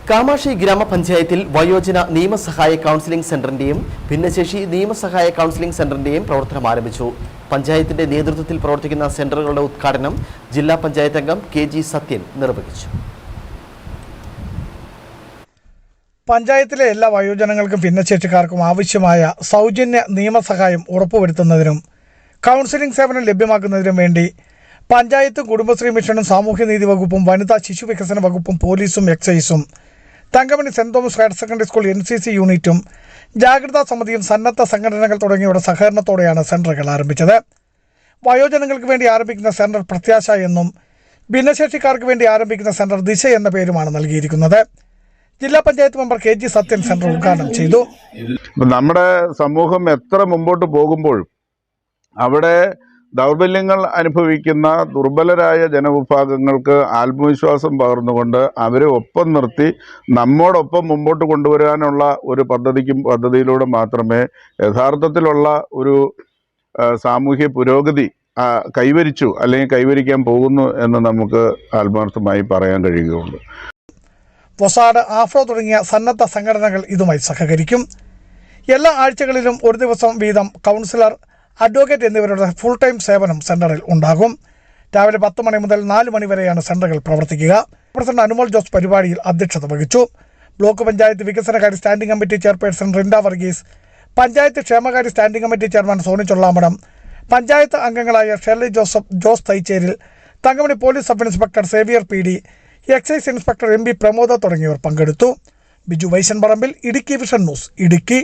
കാമാക്ഷി ഗ്രാമപഞ്ചായത്തിൽ വയോജന നിയമസഹായ കൗൺസിലിംഗ് സെന്ററിന്റെയും ഭിന്നശേഷി നിയമസഹായ കൗൺസിലിംഗ് സെന്ററിന്റെയും പ്രവർത്തനം ആരംഭിച്ചു. പഞ്ചായത്തിന്റെ നേതൃത്വത്തിൽ പ്രവർത്തിക്കുന്ന സെന്ററുകളുടെ ഉദ്ഘാടനം ജില്ലാ പഞ്ചായത്ത് അംഗം KG സത്യൻ നിർവഹിച്ചു. പഞ്ചായത്തിലെ എല്ലാ വയോജനങ്ങൾക്കും ഭിന്നശേഷിക്കാർക്കും ആവശ്യമായ സൗജന്യ നിയമസഹായം ഉറപ്പുവരുത്തുന്നതിനും കൗൺസിലിംഗ് സേവനം ലഭ്യമാക്കുന്നതിനും വേണ്ടി പഞ്ചായത്തും കുടുംബശ്രീ മിഷനും സാമൂഹ്യനീതി വകുപ്പും വനിതാ ശിശു വികസന വകുപ്പും പോലീസും എക്സൈസും Thankamani Saint Thomas higher secondary school NCC യൂണിറ്റും ജാഗ്രതാ സമിതിയും സന്നദ്ധ സംഘടനകൾ തുടങ്ങിയവരുടെ സഹകരണത്തോടെയാണ് സെന്ററുകൾ ആരംഭിച്ചത്. വയോജനങ്ങൾക്ക് വേണ്ടി ആരംഭിക്കുന്ന സെന്റർ പ്രത്യാശ എന്നും ഭിന്നശേഷിക്കാർക്ക് വേണ്ടി ആരംഭിക്കുന്ന സെന്റർ ദിശ എന്ന പേരുമാണ് നൽകിയിരിക്കുന്നത്. ജില്ലാ panchayat member KG Sathyan centre ഉദ്ഘാടനം ചെയ്തു. നമ്മുടെ സമൂഹം എത്ര മുമ്പോട്ട് പോകുമ്പോഴും അവിടെ ദൗർബല്യങ്ങൾ അനുഭവിക്കുന്ന ദുർബലരായ ജനവിഭാഗങ്ങൾക്ക് ആത്മവിശ്വാസം പകർന്നുകൊണ്ട് അവരെ ഒപ്പം നിർത്തി നമ്മോടൊപ്പം മുമ്പോട്ട് കൊണ്ടുവരാനുള്ള ഒരു പദ്ധതിയിലൂടെ മാത്രമേ യഥാർത്ഥത്തിലുള്ള ഒരു സാമൂഹ്യ പുരോഗതി കൈവരിച്ചു അല്ലെങ്കിൽ കൈവരിക്കാൻ പോകുന്നു എന്ന് നമുക്ക് ആത്മാർത്ഥമായി പറയാൻ കഴിയുകയുള്ളൂ. പൊസാഡ്, ആഫ്രോ തുടങ്ങിയ സന്നദ്ധ സംഘടനകൾ ഇതുമായി സഹകരിക്കും. എല്ലാ ആഴ്ചകളിലും ഒരു ദിവസം വീതം കൗൺസിലർ, അഡ്വക്കേറ്റ് എന്നിവരുടെ ഫുൾ ടൈം സേവനം സെന്ററിൽ ഉണ്ടാകും. രാവിലെ 10 മണി മുതൽ 4 മണി വരെയാണ് സെന്ററുകൾ പ്രവർത്തിക്കുക. പ്രസിഡന്റ് അനുമോൾ ജോസ് പരിപാടിയിൽ അധ്യക്ഷത വഹിച്ചു. ബ്ലോക്ക് പഞ്ചായത്ത് വികസനകാര്യ standing committee chairperson Rinda Varghese, panchayat ക്ഷേമകാര്യ standing committee chairman Soni Chollamadam, panchayat അംഗങ്ങളായ Shirley Joseph, Jose Thaicheril, Thankamani police sub inspector Xavier PD, excise inspector MB Pramoda തുടങ്ങിയവർ പങ്കെടുത്തു. Biju Vaishan Parambil, Idukki vision news, Idukki.